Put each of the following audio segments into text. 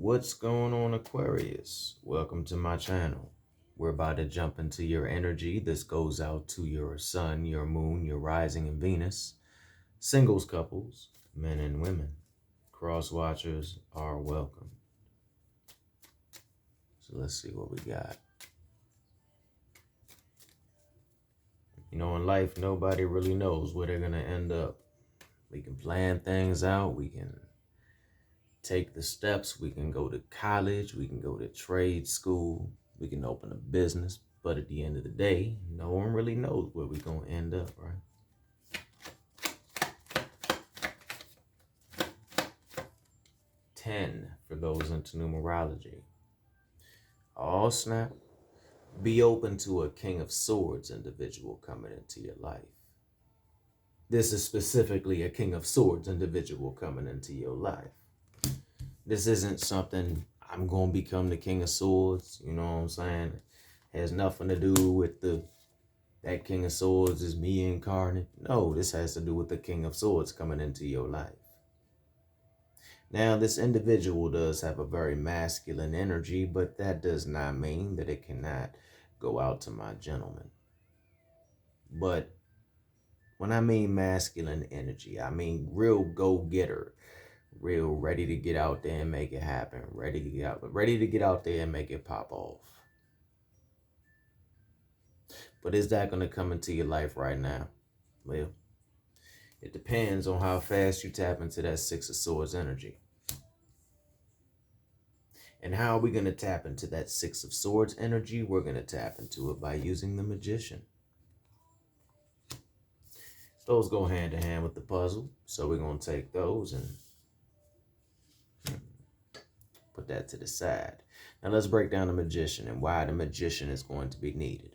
What's going on, Aquarius? Welcome to my channel. We're about to jump into your energy. This goes out to your sun, your moon, your rising and Venus, singles couples, men and women. Cross watchers are welcome. So let's see what we got. You know, in life, nobody really knows where they're going to end up. We can plan things out. We can take the steps. We can go to college. We can go to trade school. We can open a business. But at the end of the day, no one really knows where we're going to end up, right? Ten for those into numerology. Oh, snap. Be open to a King of Swords individual coming into your life. This is specifically a King of Swords individual coming into your life. This isn't something I'm going to become the King of Swords, you know what I'm saying? It has nothing to do with that King of Swords is me incarnate. No, this has to do with the King of Swords coming into your life. Now, this individual does have a very masculine energy, but that does not mean that it cannot go out to my gentleman. But when I mean masculine energy, I mean real go-getter, real ready to get out there and make it happen, ready to get out there and make it pop off. But is that going to come into your life right now? Well, it depends on how fast you tap into that Six of Swords energy. And how are we going to tap into that Six of Swords energy? We're going to tap into it by using the Magician. Those go hand in hand with the puzzle. So we're going to take those and put that to the side. Now let's break down the Magician and why the Magician is going to be needed.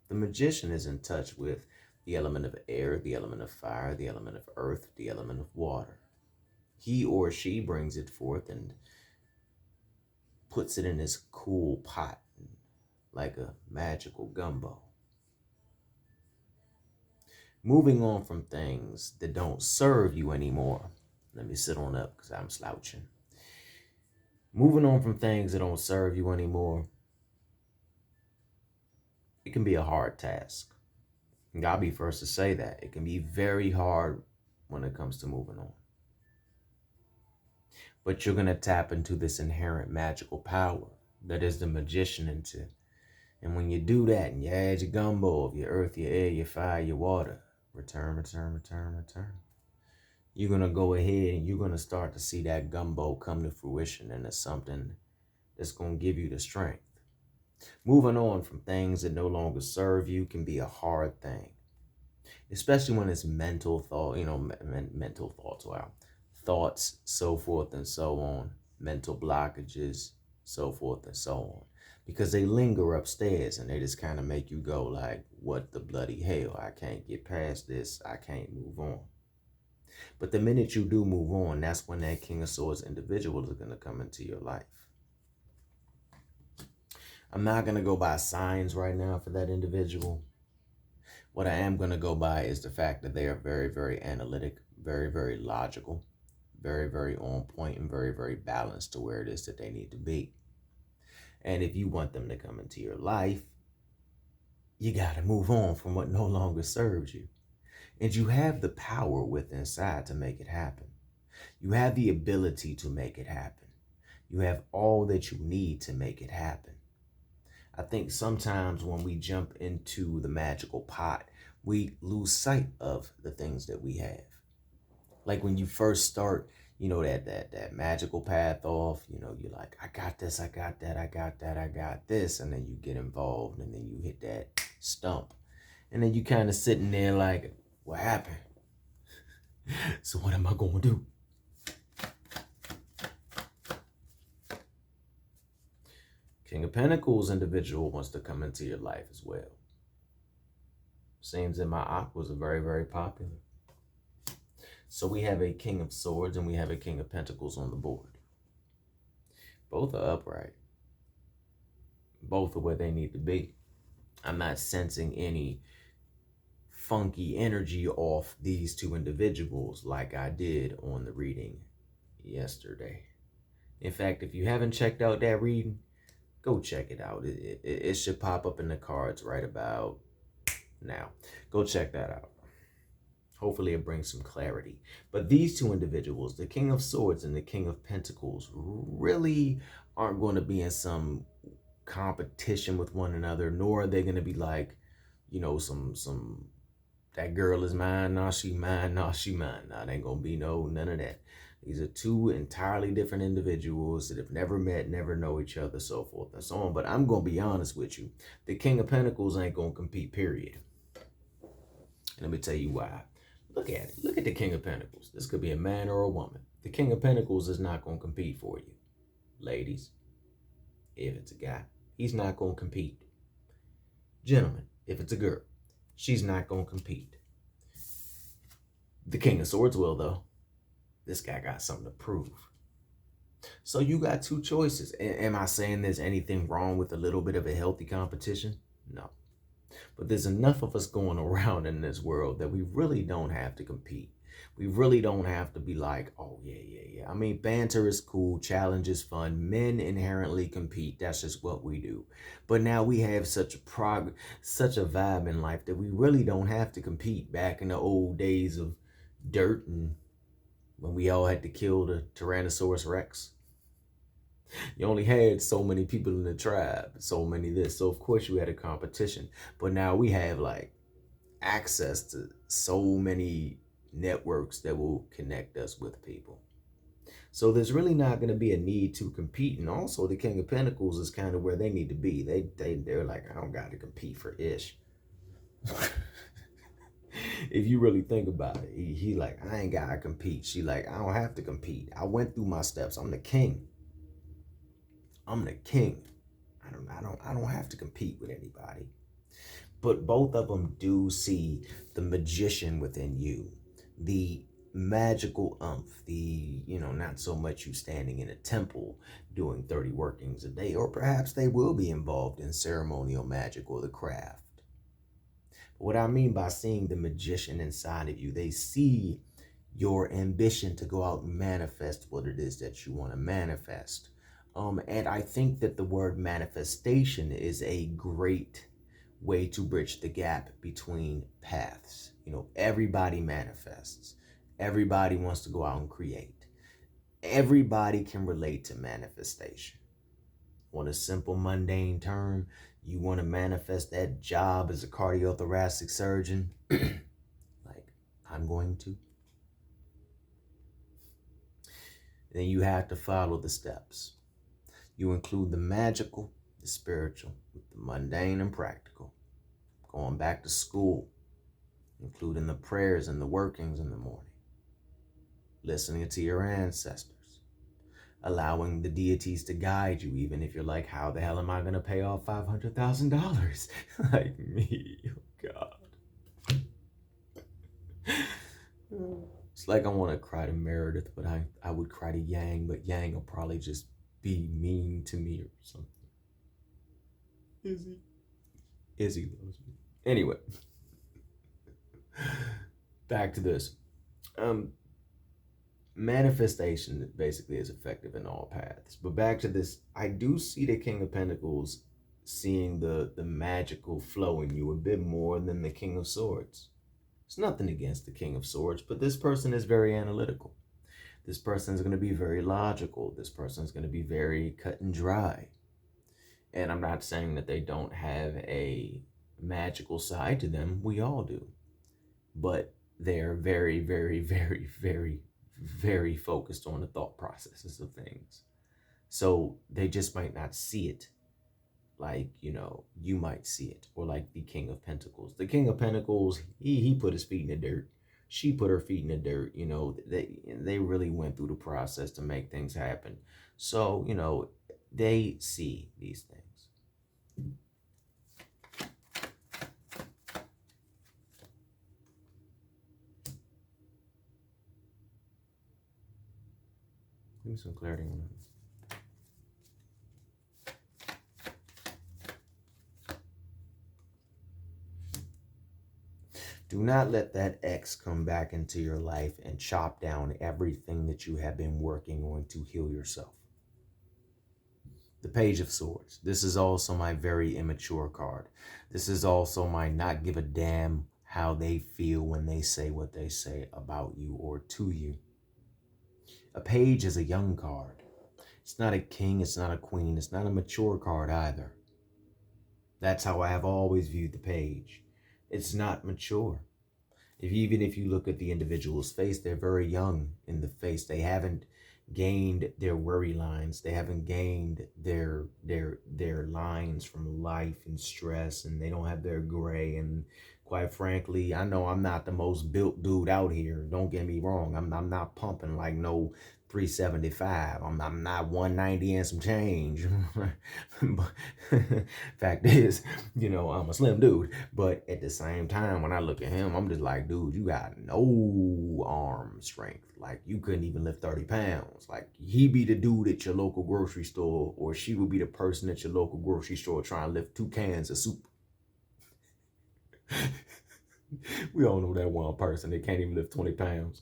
The Magician is in touch with the element of air, the element of fire, the element of earth, the element of water. He or she brings it forth and puts it in this cool pot like a magical gumbo. Moving on from things that don't serve you anymore. Let me sit on up because I'm slouching. Moving on from things that don't serve you anymore, it can be a hard task. And I'll be first to say that. It can be very hard when it comes to moving on. But you're going to tap into this inherent magical power that is the Magician into. And when you do that and you add your gumbo of your earth, your air, your fire, your water, return. You're going to go ahead and you're going to start to see that gumbo come to fruition. And it's something that's going to give you the strength. Moving on from things that no longer serve you can be a hard thing. Especially when it's mental thought, mental thoughts, wow. Thoughts, so forth and so on, mental blockages, so forth and so on, because they linger upstairs and they just kind of make you go like, what the bloody hell, I can't get past this, I can't move on. But the minute you do move on, that's when that King of Swords individual is going to come into your life. I'm not going to go by signs right now for that individual. What I am going to go by is the fact that they are very, very analytic, very, very logical, very, very on point, and very, very balanced to where it is that they need to be. And if you want them to come into your life, you got to move on from what no longer serves you. And you have the power within inside to make it happen. You have the ability to make it happen. You have all that you need to make it happen. I think sometimes when we jump into the magical pot, we lose sight of the things that we have. Like when you first start, that magical path off, you're like, I got this, I got that, I got that, I got this. And then you get involved and then you hit that stump. And then you kind of sitting there like, what happened? So what am I going to do? King of Pentacles individual wants to come into your life as well. Seems that my aquas are very, very popular. So we have a King of Swords and we have a King of Pentacles on the board. Both are upright. Both are where they need to be. I'm not sensing any funky energy off these two individuals like I did on the reading yesterday. In fact, if you haven't checked out that reading, go check it out. It should pop up in the cards right about now. Go check that out. Hopefully it brings some clarity. But these two individuals, the King of Swords and the King of Pentacles, really aren't going to be in some competition with one another, nor are they going to be like, you know, some that girl is mine, nah, she mine, nah, she mine. Nah, it ain't going to be none of that. These are two entirely different individuals that have never met, never know each other, so forth and so on. But I'm going to be honest with you. The King of Pentacles ain't going to compete, period. And let me tell you why. Look at it. Look at the King of Pentacles. This could be a man or a woman. The King of Pentacles is not going to compete for you. Ladies, if it's a guy, he's not going to compete. Gentlemen, if it's a girl, she's not going to compete. The King of Swords will, though. This guy got something to prove. So you got two choices. Am I saying there's anything wrong with a little bit of a healthy competition? No. But there's enough of us going around in this world that we really don't have to compete. We really don't have to be like, oh, yeah. I mean, banter is cool. Challenge is fun. Men inherently compete. That's just what we do. But now we have such a vibe in life that we really don't have to compete. Back in the old days of dirt and when we all had to kill the Tyrannosaurus Rex. You only had so many people in the tribe, so many this. So of course you had a competition. But now we have like access to so many networks that will connect us with people. So there's really not going to be a need to compete. And also the King of Pentacles is kind of where they need to be. They're like, I don't got to compete for ish. If you really think about it, he like, I ain't got to compete. She like, I don't have to compete. I went through my steps. I'm the king. I'm the king. I don't have to compete with anybody. But both of them do see the magician within you, the magical umph, the, not so much you standing in a temple doing 30 workings a day, or perhaps they will be involved in ceremonial magic or the craft. But what I mean by seeing the magician inside of you, they see your ambition to go out and manifest what it is that you want to manifest. And I think that the word manifestation is a great way to bridge the gap between paths. Everybody manifests. Everybody wants to go out and create. Everybody can relate to manifestation. On a simple, mundane term, you want to manifest that job as a cardiothoracic surgeon, like I'm going to. Then you have to follow the steps. You include the magical, the spiritual, with the mundane and practical. Going back to school, including the prayers and the workings in the morning. Listening to your ancestors. Allowing the deities to guide you, even if you're like, how the hell am I going to pay off $500,000? Like me, oh God. It's like I want to cry to Meredith, but I would cry to Yang, but Yang will probably just be mean to me or something. Izzy loves me. Anyway, back to this. Manifestation basically is effective in all paths. But back to this, I do see the King of Pentacles seeing the magical flow in you a bit more than the King of Swords. It's nothing against the King of Swords, but this person is very analytical. This person is going to be very logical. This person is going to be very cut and dry. And I'm not saying that they don't have a magical side to them. We all do. But they're very, very, very, very, very focused on the thought processes of things. So they just might not see it like, you might see it. Or like the King of Pentacles. The King of Pentacles, he put his feet in the dirt. She put her feet in the dirt. They really went through the process to make things happen. So, they see these things. Give me some clarity on that. Do not let that ex come back into your life and chop down everything that you have been working on to heal yourself. The Page of Swords. This is also my very immature card. This is also my not give a damn how they feel when they say what they say about you or to you. A page is a young card. It's not a king, it's not a queen, it's not a mature card either. That's how I have always viewed the page. It's not mature. Even if you look at the individual's face, they're very young in the face. They haven't gained their worry lines. They haven't gained their lines from life and stress, and they don't have their gray. And quite frankly, I know I'm not the most built dude out here. Don't get me wrong. I'm not pumping like no 375. I'm not 190 and some change. But fact is, I'm a slim dude. But at the same time, when I look at him, I'm just like, dude, you got no arm strength. Like, you couldn't even lift 30 pounds. Like, he be the dude at your local grocery store, or she would be the person at your local grocery store trying to lift 2 cans of soup. We all know that one person that can't even lift 20 pounds.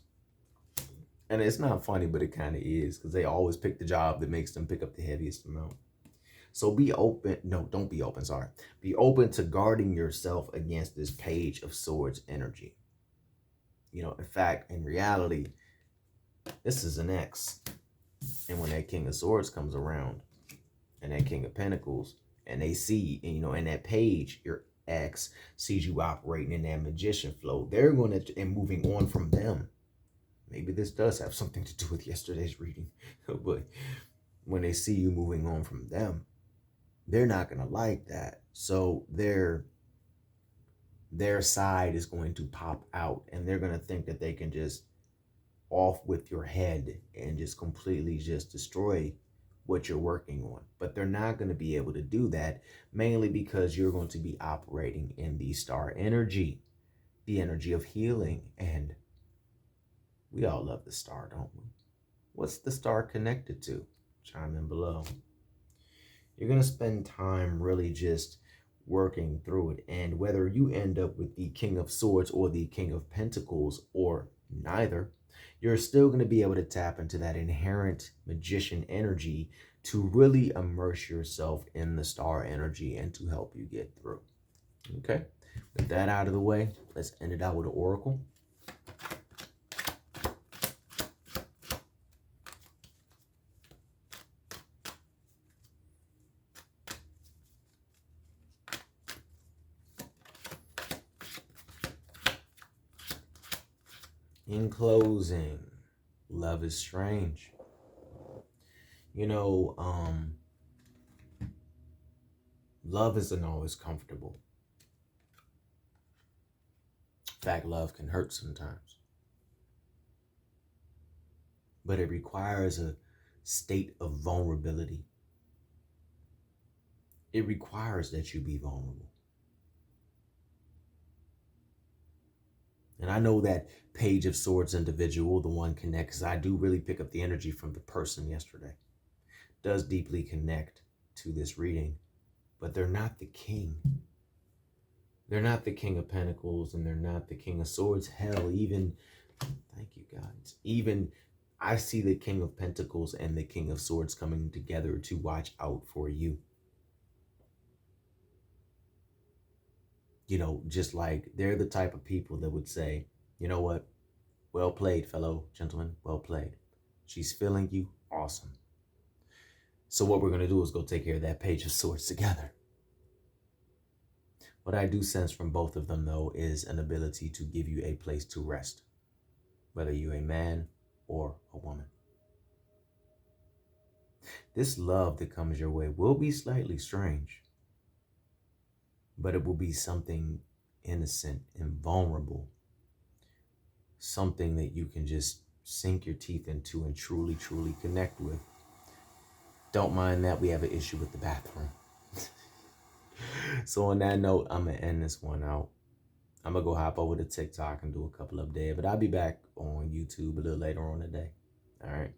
And it's not funny, but it kind of is, because they always pick the job that makes them pick up the heaviest amount. So be open. No, don't be open. Sorry. Be open to guarding yourself against this Page of Swords energy. In fact, in reality, this is an X. And when that King of Swords comes around and that King of Pentacles, and they see, in that page, your X sees you operating in that magician flow, they're going to, and moving on from them. Maybe this does have something to do with yesterday's reading, but when they see you moving on from them, they're not going to like that. So their side is going to pop out, and they're going to think that they can just off with your head and just completely just destroy what you're working on. But they're not going to be able to do that, mainly because you're going to be operating in the star energy, the energy of healing. And we all love the star, don't we? What's the star connected to? Chime in below. You're going to spend time really just working through it. And whether you end up with the King of Swords or the King of Pentacles or neither, you're still going to be able to tap into that inherent magician energy to really immerse yourself in the star energy and to help you get through. Okay, with that out of the way, let's end it out with an oracle. In closing, love is strange. Love isn't always comfortable. In fact, love can hurt sometimes. But it requires a state of vulnerability. It requires that you be vulnerable. And I know that Page of Swords individual, the one connect, because I do really pick up the energy from the person yesterday, does deeply connect to this reading. But they're not the king. They're not the King of Pentacles, and they're not the King of Swords. Hell, even, thank you guys, even I see the King of Pentacles and the King of Swords coming together to watch out for you. Just like they're the type of people that would say, you know what? Well played, fellow gentlemen. Well played. She's feeling you. Awesome. So what we're going to do is go take care of that Page of Swords together. What I do sense from both of them, though, is an ability to give you a place to rest, whether you're a man or a woman. This love that comes your way will be slightly strange, but it will be something innocent and vulnerable, something that you can just sink your teeth into and truly, truly connect with. Don't mind that we have an issue with the bathroom. So on that note, I'm going to end this one out. I'm going to go hop over to TikTok and do a couple updates, but I'll be back on YouTube a little later on today. All right.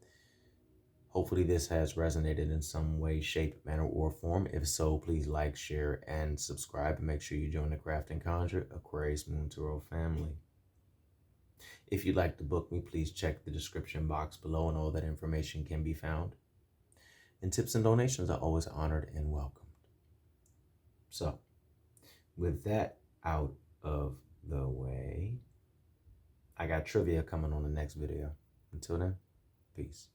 Hopefully this has resonated in some way, shape, manner, or form. If so, please like, share, and subscribe. And make sure you join the Craft and Conjure Aquarius Moon Tarot family. If you'd like to book me, please check the description box below, and all that information can be found. And tips and donations are always honored and welcomed. So, with that out of the way, I got trivia coming on the next video. Until then, peace.